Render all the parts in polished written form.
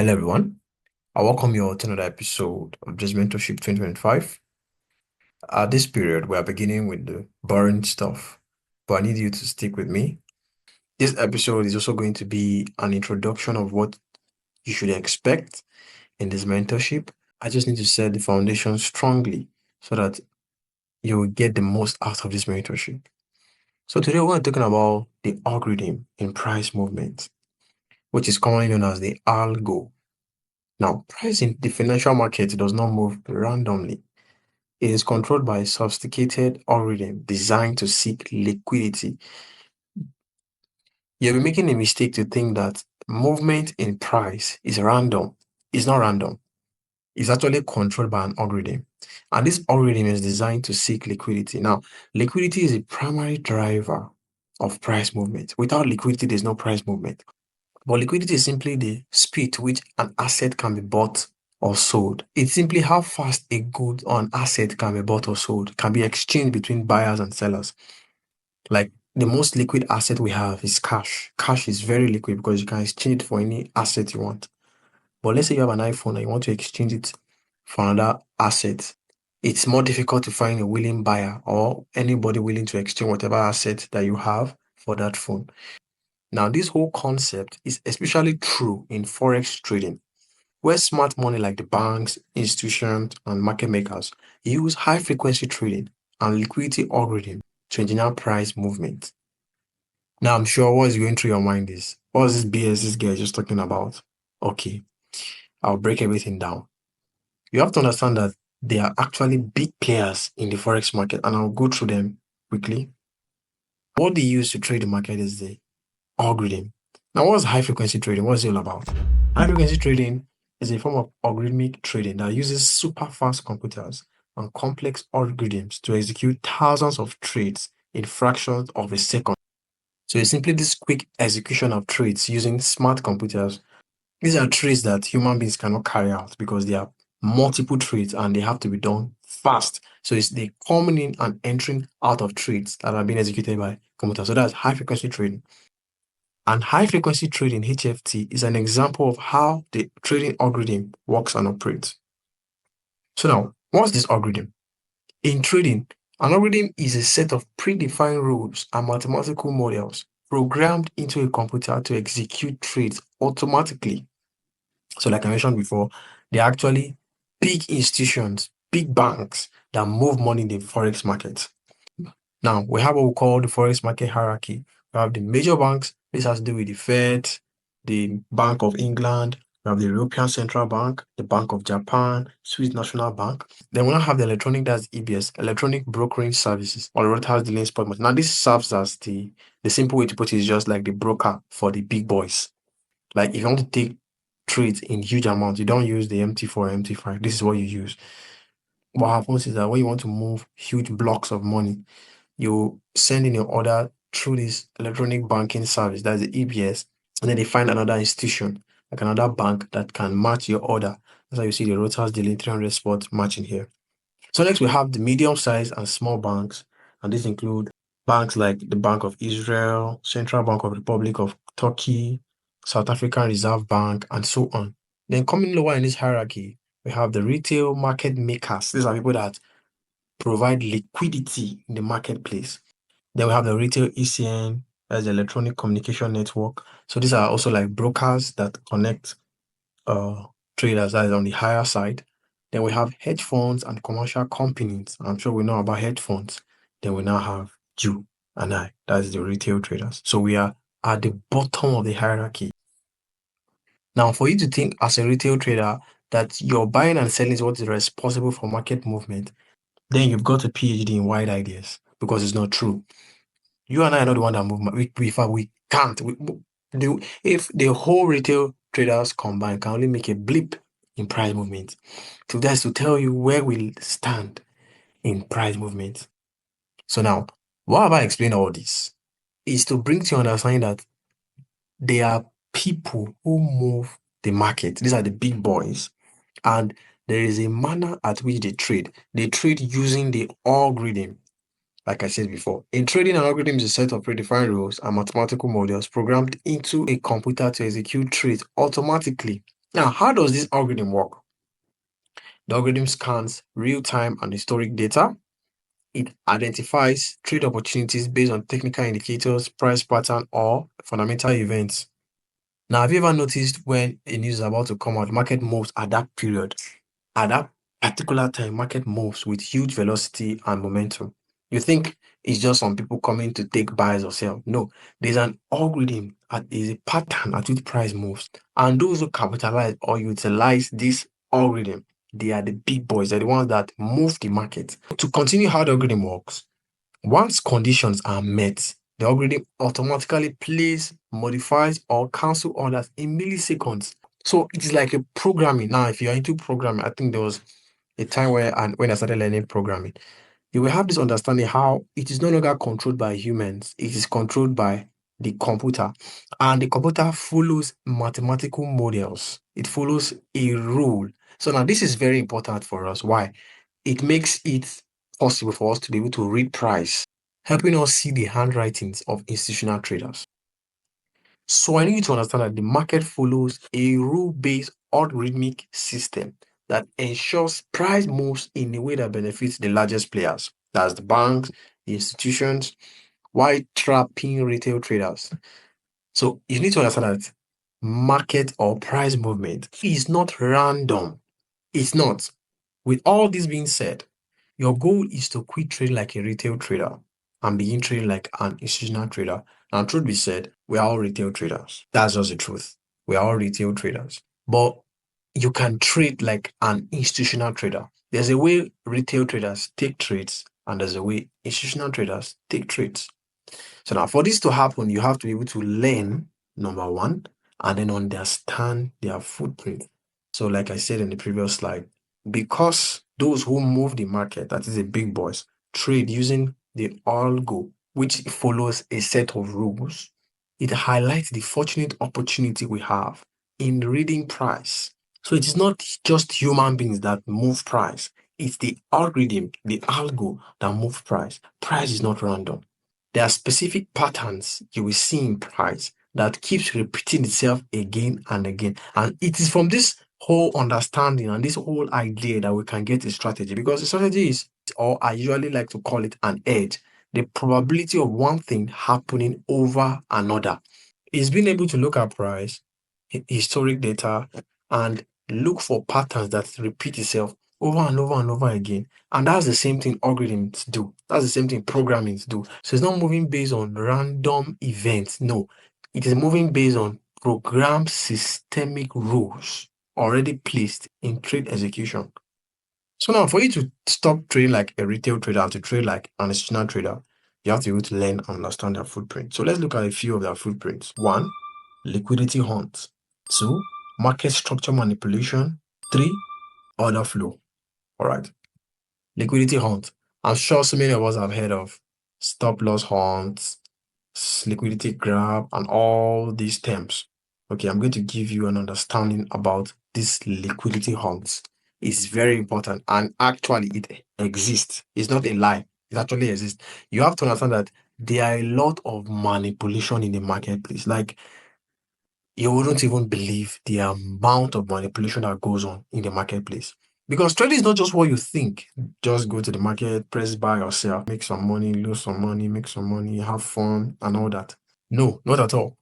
Hello, everyone. I welcome you all to another episode of this Mentorship 2025. At this period, we are beginning with the boring stuff, but I need you to stick with me. This episode is also going to be an introduction of what you should expect in this mentorship. I just need to set the foundation strongly so that you will get the most out of this mentorship. So today we're talking about the algorithm in price movement, which is commonly known as the algo. Now, price in the financial market does not move randomly. It is controlled by a sophisticated algorithm designed to seek liquidity. You'll be making a mistake to think that movement in price is random. It's not random. It's actually controlled by an algorithm. And this algorithm is designed to seek liquidity. Now, liquidity is a primary driver of price movement. Without liquidity, there's no price movement. But liquidity is simply the speed to which an asset can be bought or sold. It's simply how fast a good or an asset can be bought or sold, can be exchanged between buyers and sellers. Like the most liquid asset we have is cash. Cash is very liquid because you can exchange it for any asset you want. But let's say you have an iPhone and you want to exchange it for another asset. It's more difficult to find a willing buyer or anybody willing to exchange whatever asset that you have for that phone. Now, this whole concept is especially true in forex trading, where smart money like the banks, institutions, and market makers use high-frequency trading and liquidity algorithm to engineer price movement. Now, I'm sure what's going through your mind is, what's this BS this guy is just talking about? Okay, I'll break everything down. You have to understand that there are actually big players in the forex market, and I'll go through them quickly. What they use to trade the market is the algorithm. Now, what's high frequency trading? What's it all about? High frequency trading is a form of algorithmic trading that uses super fast computers and complex algorithms to execute thousands of trades in fractions of a second. So it's simply this quick execution of trades using smart computers. These are trades that human beings cannot carry out because they are multiple trades and they have to be done fast. So it's the coming in and entering out of trades that are being executed by computers. So that's high frequency trading. And high frequency trading, HFT, is an example of how the trading algorithm works and operates. So now, what's this algorithm? In trading, an algorithm is a set of predefined rules and mathematical models programmed into a computer to execute trades automatically. So like I mentioned before, they're actually big institutions, big banks that move money in the forex market. Now, we have what we call the forex market hierarchy. We have the major banks. This has to do with the Fed, the Bank of England. We have the European Central Bank, the Bank of Japan, Swiss National Bank. Then we now have the electronic, that's EBS, electronic brokering services, or what has the lane spot market. Now, this serves as the simple way to put it is just like the broker for the big boys. Like if you want to take trades in huge amounts, you don't use the MT4 or MT5. This is what you use. What happens is that when you want to move huge blocks of money, you send in your order through this electronic banking service, that's the EBS, and then they find another institution, like another bank that can match your order. That's how you see the Reuters Daily 300 spot matching here. So next we have the medium-sized and small banks, and these include banks like the Bank of Israel, Central Bank of Republic of Turkey, South African Reserve Bank, and so on. Then coming lower in this hierarchy, we have the retail market makers. These are people that provide liquidity in the marketplace. Then we have the retail ECN, as the electronic communication network. So these are also like brokers that connect traders that is on the higher side. Then we have hedge funds and commercial companies. I'm sure we know about hedge funds. Then we now have you and I, that's the retail traders. So we are at the bottom of the hierarchy. Now, for you to think as a retail trader that your buying and selling is what is responsible for market movement, then you've got a PhD in wide ideas because it's not true. You and I are not the one that move. We can't. If the whole retail traders combined can only make a blip in price movement, so that's to tell you where we stand in price movement. So now, why have I explained all this? Is to bring to your understanding that there are people who move the market. These are the big boys, and there is a manner at which they trade. They trade using the algorithm. Like I said before, in trading, an algorithm is a set of predefined rules and mathematical models programmed into a computer to execute trades automatically. Now, how does this algorithm work? The algorithm scans real-time and historic data. It identifies trade opportunities based on technical indicators, price pattern, or fundamental events. Now, have you ever noticed when a news is about to come out, market moves at that period? At that particular time, market moves with huge velocity and momentum. You think it's just some people coming to take buys or sell. No, there's an algorithm, there's a pattern at which price moves. And those who capitalize or utilize this algorithm, they are the big boys, they're the ones that move the market. To continue how the algorithm works, once conditions are met, the algorithm automatically plays, modifies, or cancel orders in milliseconds. So it is like a programming. Now, if you're into programming, I think there was a time where, and when I started learning programming, you will have this understanding how it is no longer controlled by humans, it is controlled by the computer. And the computer follows mathematical models, it follows a rule. So now this is very important for us. Why? It makes it possible for us to be able to read price, helping us see the handwritings of institutional traders. So I need you to understand that the market follows a rule-based algorithmic system that ensures price moves in a way that benefits the largest players. That's the banks, the institutions, while trapping retail traders. So you need to understand that market or price movement is not random. It's not. With all this being said, your goal is to quit trading like a retail trader and begin trading like an institutional trader. Now, truth be said, we are all retail traders. That's just the truth. We are all retail traders. But you can trade like an institutional trader. There's a way retail traders take trades, and there's a way institutional traders take trades. So now for this to happen, you have to be able to learn, number one, and then understand their footprint. So like I said in the previous slide, because those who move the market, that is the big boys, trade using the algo, which follows a set of rules, it highlights the fortunate opportunity we have in reading price. So it is not just human beings that move price. It's the algorithm, the algo that move price. Price is not random. There are specific patterns you will see in price that keeps repeating itself again and again. And it is from this whole understanding and this whole idea that we can get a strategy, because the strategy is, or I usually like to call it an edge, the probability of one thing happening over another. Is being able to look at price, historic data, and look for patterns that repeat itself over and over and over again. And that's the same thing algorithms do. That's the same thing programming do. So it's not moving based on random events. No, it is moving based on programmed systemic rules already placed in trade execution. So now for you to stop trading like a retail trader and to trade like an institutional trader, you have to be able to learn and understand their footprint. So let's look at a few of their footprints. One, liquidity hunt. Two, market structure manipulation. Three, order flow. All right. Liquidity hunt. I'm sure so many of us have heard of stop loss hunts, liquidity grab, and all these terms. Okay, I'm going to give you an understanding about this liquidity hunts. It's very important, and actually it exists. It's not a lie. It actually exists. You have to understand that there are a lot of manipulation in the marketplace. Like, you wouldn't even believe the amount of manipulation that goes on in the marketplace. Because trading is not just what you think. Just go to the market, press buy or sell, make some money, lose some money, make some money, have fun, and all that. No, not at all.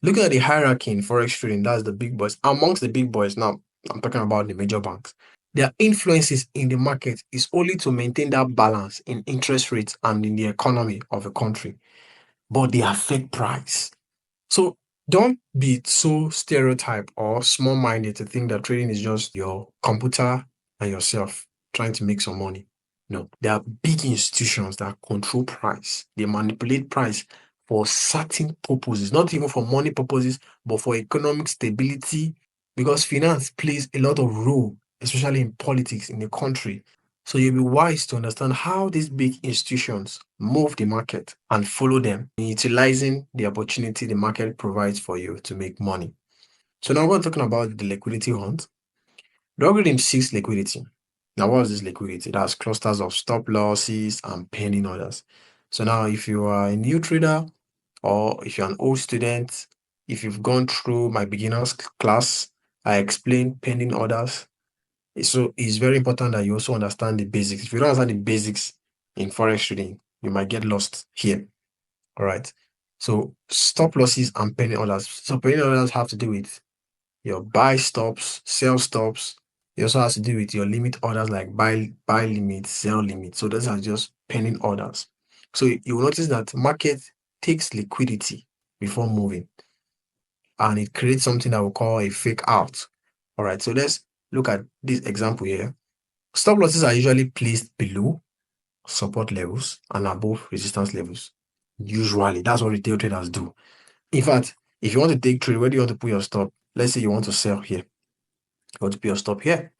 Looking at the hierarchy in forex trading, that's the big boys. Amongst the big boys, now I'm talking about the major banks. Their influences in the market is only to maintain that balance in interest rates and in the economy of a country, but they affect price. So don't be so stereotyped or small-minded to think that trading is just your computer and yourself trying to make some money. No, there are big institutions that control price. They manipulate price for certain purposes, not even for money purposes, but for economic stability, because finance plays a lot of role, especially in politics in the country. So you'll be wise to understand how these big institutions move the market and follow them, utilizing the opportunity the market provides for you to make money. So now we're talking about the liquidity hunt. The algorithm seeks liquidity. Now, what is this liquidity? That's clusters of stop losses and pending orders. So now if you are a new trader or if you're an old student, if you've gone through my beginners class I explained pending orders. So it's very important that you also understand the basics. If you don't understand the basics in forex trading, you might get lost here. All right. So stop losses and pending orders. So pending orders have to do with your buy stops, sell stops. It also has to do with your limit orders like buy limit, sell limit. So those are just pending orders. So you will notice that market takes liquidity before moving, and it creates something that we call a fake out. All right. So let's look at this example here. Stop losses are usually placed below support levels and above resistance levels. Usually, that's what retail traders do. In fact, if you want to take trade, where do you want to put your stop? Let's say you want to sell here. You want to put your stop here.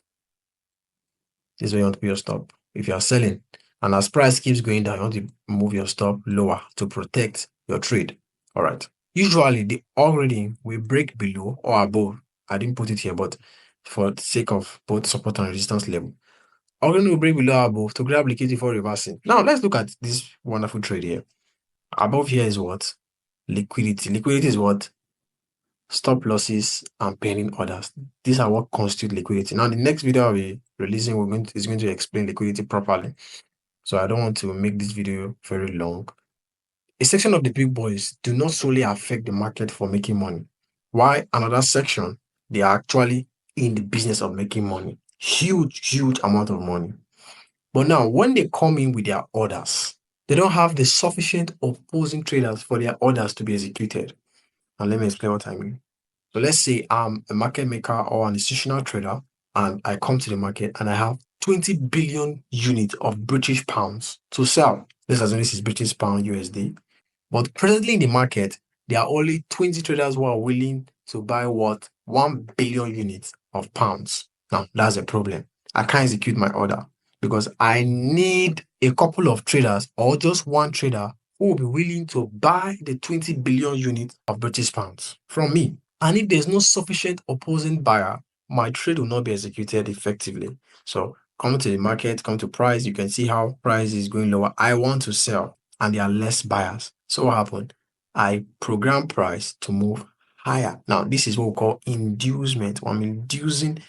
This is where you want to put your stop. If you are selling, and as price keeps going down, you want to move your stop lower to protect your trade. All right. Usually, the already will break below or above. I didn't put it here, but for the sake of both support and resistance level, already will break below or above to grab liquidity for reversing. Now, let's look at this wonderful trade here. Above here is what? Liquidity. Liquidity is what? Stop losses and pending orders. These are what constitute liquidity. Now, the next video I'll be releasing is going to explain liquidity properly. So I don't want to make this video very long. A section of the big boys do not solely affect the market for making money. Why another section, they are actually in the business of making money. Huge amount of money. But now, when they come in with their orders, they don't have the sufficient opposing traders for their orders to be executed. And let me explain what I mean. So let's say I'm a market maker or an institutional trader, and I come to the market and I have 20 billion units of British pounds to sell. Let's assume this is British pound USD. But presently in the market, there are only 20 traders who are willing to buy what? 1 billion units of pounds. Now, that's a problem. I can't execute my order because I need a couple of traders or just one trader who will be willing to buy the 20 billion units of British pounds from me. And if there's no sufficient opposing buyer, my trade will not be executed effectively. So come to the market, come to price, you can see how price is going lower. I want to sell and there are less buyers. So what happened? I program price to move higher. Now, this is what we call inducement. I'm inducing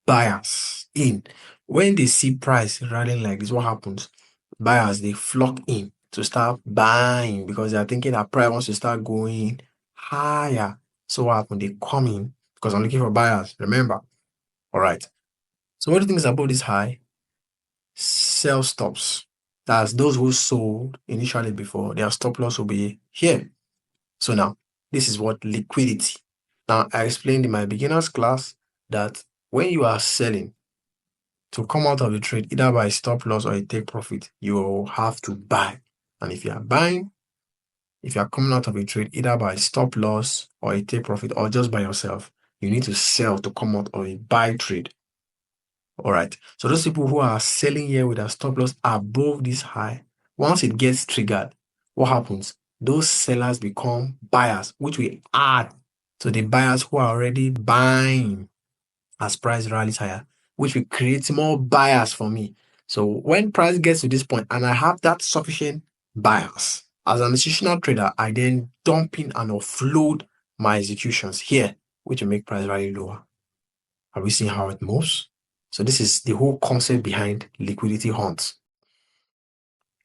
buyers in. When they see price rallying like this, what happens? Buyers, they flock in to start buying because they are thinking that price wants to start going higher. So what happened? They come in because I'm looking for buyers. Remember? All right. So what do you think is above this high? Sell stops. That's those who sold initially before. Their stop loss will be here. So now, this is what liquidity. Now, I explained in my beginners class that when you are selling, to come out of the trade, either by stop loss or a take profit, you will have to buy. And if you are buying, if you are coming out of a trade, either by stop loss or a take profit or just by yourself, you need to sell to come out of a buy trade. All right. So those people who are selling here with a stop loss above this high, once it gets triggered, what happens? Those sellers become buyers, which we add to the buyers who are already buying as price rallies higher, which will create more buyers for me. So when price gets to this point and I have that sufficient buyers, as an institutional trader, I then dump in and offload my executions here, which will make price rally lower. Are we seeing how it moves? So this is the whole concept behind liquidity hunts.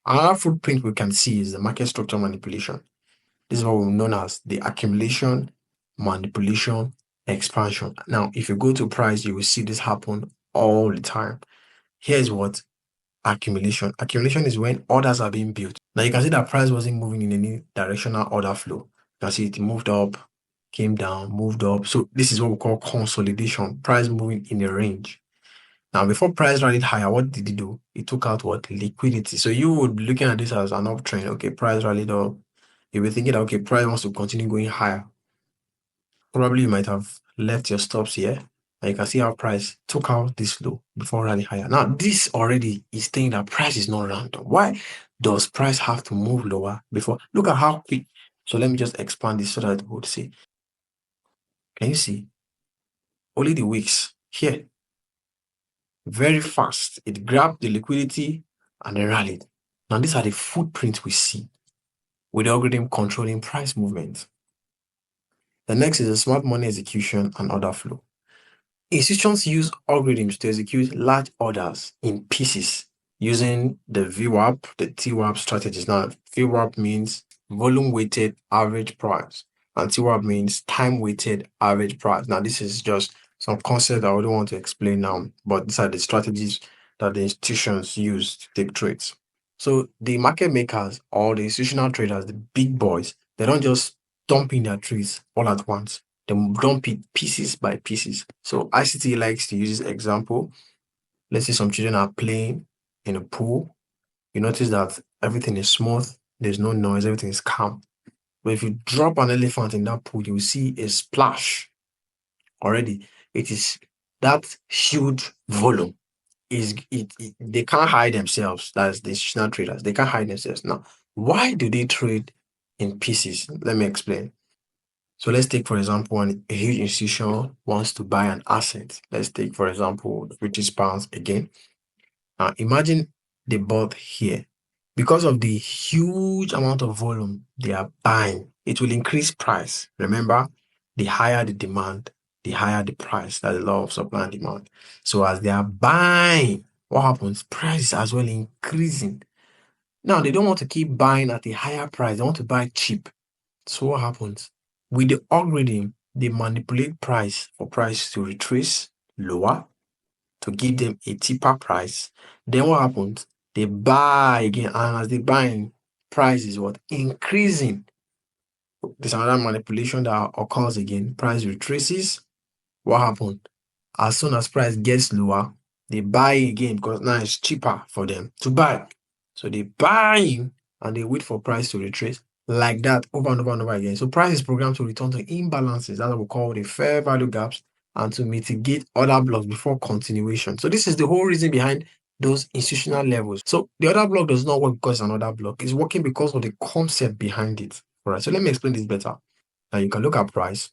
Another footprint we can see is the market structure manipulation. This is what we've known as the accumulation, manipulation, expansion. Now, if you go to price, you will see this happen all the time. Here's what accumulation. Accumulation is when orders are being built. Now, you can see that price wasn't moving in any directional order flow. You can see it moved up, came down, moved up. So this is what we call consolidation, price moving in a range. Now, before price rallied higher, what did it do? It took out what? Liquidity. So you would be looking at this as an uptrend. Okay, price rallied up. You'll be thinking that, okay, price wants to continue going higher. Probably you might have left your stops here. And you can see how price took out this low before rallying higher. Now, this already is saying that price is not random. Why does price have to move lower before? Look at how quick. So let me just expand this so that we would see. Can you see? Only the wicks here. Very fast. It grabbed the liquidity and then rallied. Now, these are the footprints we see with the algorithm controlling price movement. The next is the smart money execution and order flow. Institutions use algorithms to execute large orders in pieces using the VWAP, the TWAP strategies. Now, VWAP means volume weighted average price, and TWAP means time weighted average price. Now, this is just some concept I wouldn't want to explain now, but these are the strategies that the institutions use to take trades. So, the market makers or the institutional traders, the big boys, they don't just dump in their trades all at once. They dump it pieces by pieces. So ICT likes to use this example. Let's say some children are playing in a pool. You notice that everything is smooth, there's no noise, everything is calm. But if you drop an elephant in that pool, you will see a splash already. It is that huge volume. They can't hide themselves. That's the institutional traders. They can't hide themselves. Now, why do they trade in pieces? Let me explain. So let's take, for example, a huge institution wants to buy an asset. Let's take, for example, the British pounds again. Now, imagine they bought here. Because of the huge amount of volume they are buying, it will increase price. Remember, the higher the demand, the higher the price. That's the law of supply and demand. So as they are buying, what happens? Price is as well increasing. Now, they don't want to keep buying at a higher price. They want to buy cheap. So what happens? With the algorithm, they manipulate price for price to retrace lower to give them a cheaper price. Then what happens? They buy again, and as they buy, price is what? Increasing. There's another manipulation that occurs again. Price retraces. What happens? As soon as price gets lower, they buy again because now it's cheaper for them to buy. So they buy in and they wait for price to retrace like that over and over and over again. So price is programmed to return to imbalances. That's what we call the fair value gaps and to mitigate other blocks before continuation. So this is the whole reason behind those institutional levels. So the other block does not work because another block is working because of the concept behind it. All right. So let me explain this better. Now you can look at price.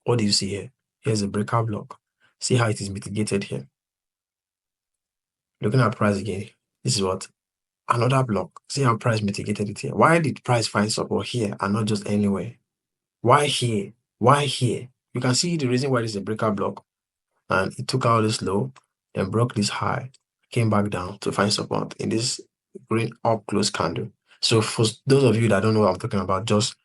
What do you see here? Here's a breakout block. See how it is mitigated here. Looking at price again, this is what? Another block. See how price mitigated it here. Why did price find support here and not just anywhere? Why here? Why here? You can see the reason why this is a breakout block. And it took out this low, then broke this high, came back down to find support in this green up close candle. So for those of you that don't know what I'm talking about, just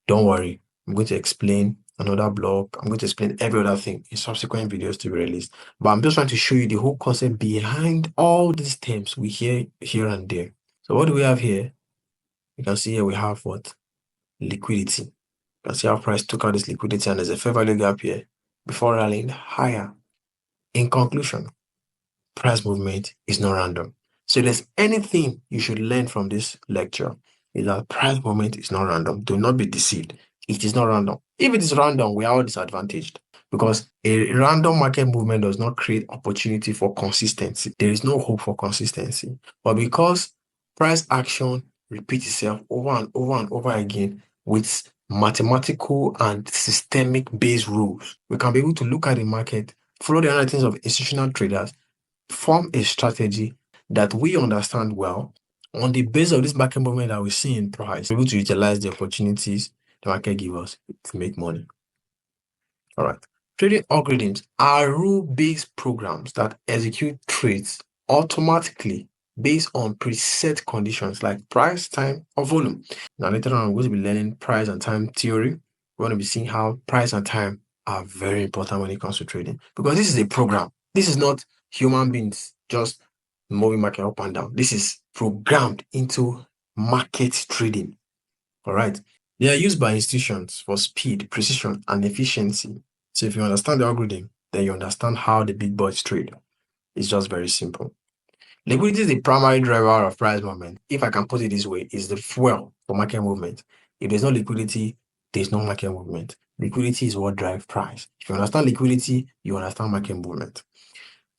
don't worry. I'm going to explain another block. I'm going to explain every other thing in subsequent videos to be released. But I'm just trying to show you the whole concept behind all these terms we hear here and there. So what do we have here? You can see here we have what? Liquidity. You can see how price took out this liquidity and there's a fair value gap here before rallying higher. In conclusion, price movement is not random. So if there's anything you should learn from this lecture, is that price movement is not random. Do not be deceived. It is not random. If it is random, we are all disadvantaged because a random market movement does not create opportunity for consistency. There is no hope for consistency. But because price action repeats itself over and over and over again with mathematical and systemic based rules, we can be able to look at the market, follow the analytics of institutional traders, form a strategy that we understand well. On the basis of this market movement that we see in price, we're able to utilize the opportunities the market gives us to make money. All right. Trading algorithms are rule-based programs that execute trades automatically based on preset conditions like price, time, or volume. Now, later on, we're going to be learning price and time theory. We're going to be seeing how price and time are very important when it comes to trading because this is a program. This is not human beings just moving market up and down. This is programmed into market trading. All right. They are used by institutions for speed, precision, and efficiency. So if you understand the algorithm, then you understand how the big boys trade. It's just very simple. Liquidity is the primary driver of price movement. If I can put it this way, is the fuel for market movement. If there's no liquidity, there's no market movement. Liquidity is what drives price. If you understand liquidity, you understand market movement.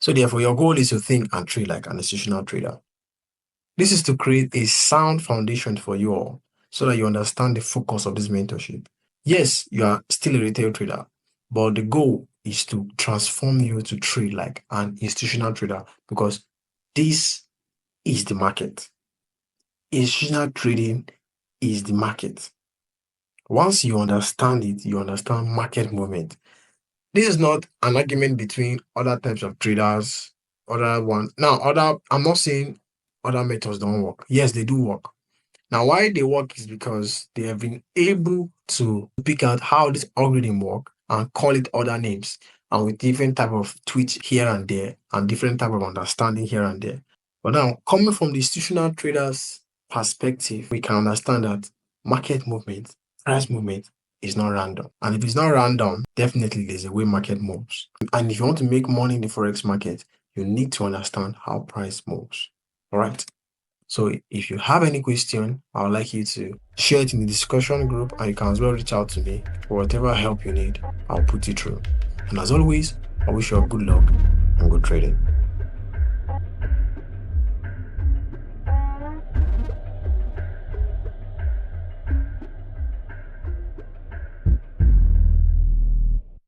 So therefore, your goal is to think and trade like an institutional trader. This is to create a sound foundation for you all so that you understand the focus of this mentorship. Yes, you are still a retail trader, but the goal is to transform you to trade like an institutional trader because this is the market. Institutional trading is the market. Once you understand it, you understand market movement. This is not an argument between other types of traders, other ones. Now, I'm not saying other methods don't work. Yes, they do work. Now, why they work is because they have been able to pick out how this algorithm work and call it other names, and with different type of tweaks here and there and different type of understanding here and there. But now, coming from the institutional traders' perspective, we can understand that market movement, price movement is not random. And if it's not random, definitely there's a way market moves. And if you want to make money in the Forex market, you need to understand how price moves. All right. So if you have any question, I would like you to share it in the discussion group, and you can as well reach out to me for whatever help you need. I'll put you through. And as always, I wish you all good luck and good trading.